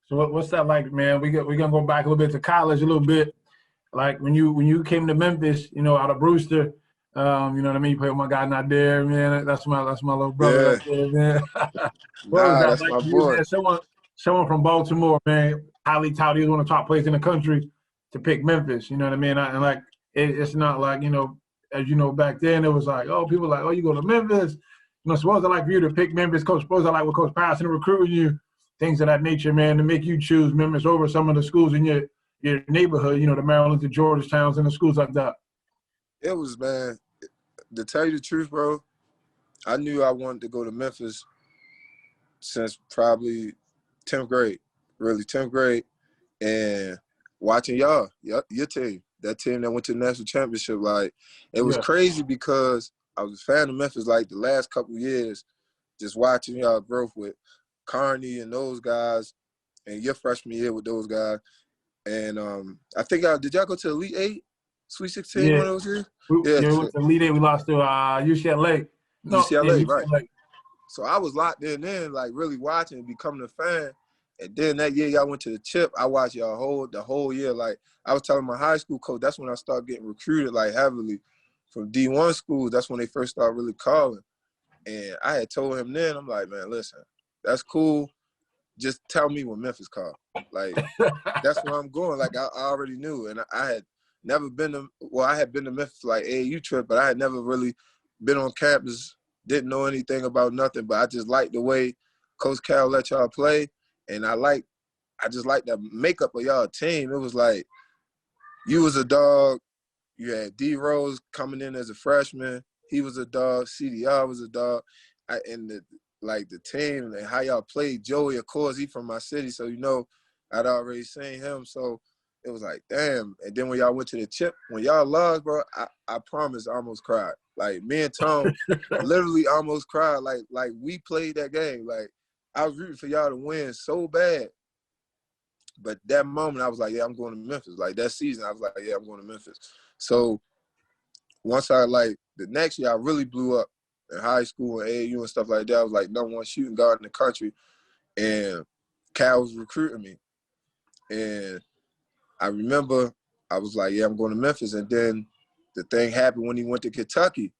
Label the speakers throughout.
Speaker 1: So what's that like, man? We're gonna go back a little bit to college a little bit. Like when you came to Memphis, out of Brewster, you know what I mean? You play with my guy not there, man. That's my little brother
Speaker 2: Yeah.
Speaker 1: right there, man. What was
Speaker 2: Nah,
Speaker 1: that
Speaker 2: that's
Speaker 1: like
Speaker 2: my
Speaker 1: for you,
Speaker 2: boy.
Speaker 1: man? Someone from Baltimore, man, highly touted, he was one of the top players in the country to pick Memphis. You know what I mean? And like it's not like as you know back then it was like, oh, people like, oh, you go to Memphis. So what was it like for you to pick Memphis? Coach, what was it like with Coach Patterson recruiting you? Things of that nature, man, to make you choose Memphis over some of the schools in your neighborhood, the Maryland, the Georgetowns, and the schools like that.
Speaker 2: It was, man, to tell you the truth, bro, I knew I wanted to go to Memphis since probably 10th grade, really 10th grade, and watching y'all, your team, that team that went to the national championship, like, it was crazy because I was a fan of Memphis, like, the last couple of years, just watching y'all growth with Carney and those guys, and your freshman year with those guys. And I think did y'all go to Elite Eight, Sweet 16 one of those years?
Speaker 1: Yeah, we went to Elite Eight. We lost to UCLA.
Speaker 2: UCLA, right. So I was locked in, like really watching and becoming a fan. And then that year y'all went to the chip, I watched y'all the whole year. Like I was telling my high school coach, that's when I started getting recruited like heavily from D1 schools. That's when they first started really calling. And I had told him then, I'm like, man, listen, that's cool. Just tell me when Memphis called. Like, that's where I'm going. Like, I already knew. And I had never been to – well, I had been to Memphis, like, AAU trip, but I had never really been on campus, didn't know anything about nothing. But I just liked the way Coach Cal let y'all play. And I just liked the makeup of y'all team. It was like you was a dog. You had D. Rose coming in as a freshman. He was a dog. CDR was a dog. The team and how y'all played. Joey, of course, he from my city, so I'd already seen him. So it was like, damn. And then when y'all went to the chip, when y'all lost, bro, I promise I almost cried. Like me and Tom literally almost cried. Like we played that game. Like I was rooting for y'all to win so bad. But that moment I was like, yeah, I'm going to Memphis. Like that season, I was like, yeah, I'm going to Memphis. So once the next year I really blew up in high school and AAU and stuff like that. I was like number one shooting guard in the country. And Cal was recruiting me. And I remember I was like, yeah, I'm going to Memphis. And then the thing happened when he went to Kentucky.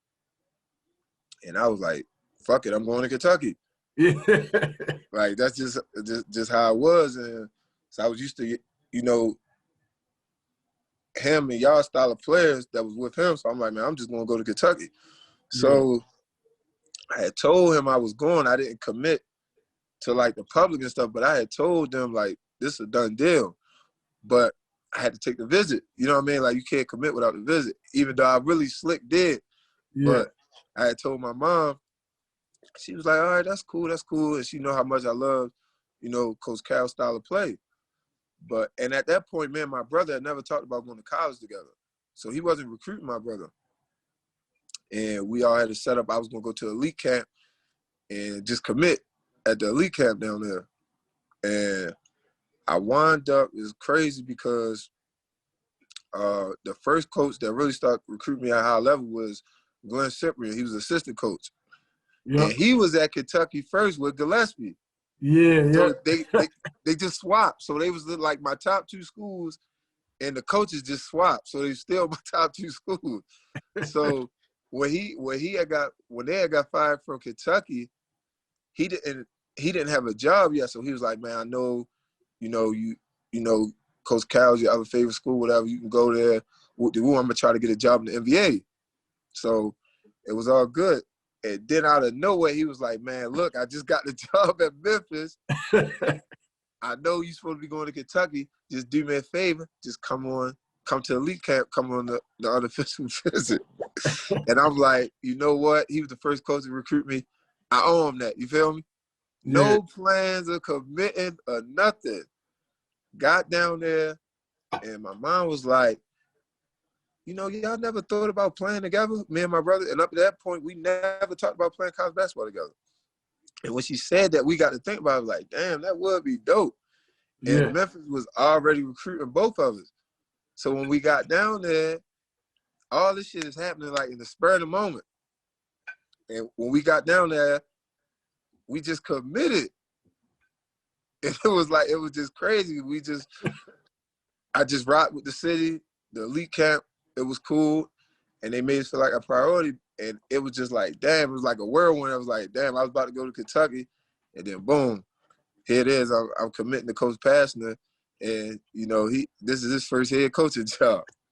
Speaker 2: And I was like, fuck it, I'm going to Kentucky. Like, that's just how it was. And so I was used to, him and y'all style of players that was with him. So I'm like, man, I'm just going to go to Kentucky. So I had told him I was going. I didn't commit to, like, the public and stuff, but I had told them, like, this is a done deal. But I had to take the visit. You know what I mean? Like, you can't commit without the visit, even though I really slick did. But I had told my mom. She was like, all right, that's cool. And she know how much I love, Coach Cal's style of play. And at that point, man, my brother had never talked about going to college together. So he wasn't recruiting my brother. And we all had to set up. I was going to go to elite camp and just commit at the elite camp down there. And I wound up, it's crazy because the first coach that really started recruiting me at high level was Glenn Cyprian. He was assistant coach. Yep. And he was at Kentucky first with Gillespie. So they just swapped. So they was like my top two schools, and the coaches just swapped. So they still my top two schools. So when they had got fired from Kentucky, he didn't have a job yet. So he was like, man, I know, Coach Cal's your other favorite school, whatever. You can go there. I'm gonna try to get a job in the NBA. So it was all good. And then out of nowhere, he was like, man, look, I just got the job at Memphis. I know you're supposed to be going to Kentucky. Just do me a favor. Just come to elite camp, come on the unofficial visit. And I'm like, you know what? He was the first coach to recruit me. I owe him that. You feel me? No plans of committing or nothing. Got down there, and my mom was like, y'all never thought about playing together, me and my brother? And up to that point, we never talked about playing college basketball together. And when she said that, we got to think about it. I was like, damn, that would be dope. And Memphis was already recruiting both of us. So when we got down there, all this shit is happening like in the spur of the moment. And when we got down there, we just committed. it was like, it was just crazy. I just rocked with the city, the elite camp. It was cool. And they made it feel like a priority. And it was just like, damn, it was like a whirlwind. I was like, damn, I was about to go to Kentucky. And then boom, here it is. I'm committing to Coach Pastner. And, you know, this is his first head coaching job.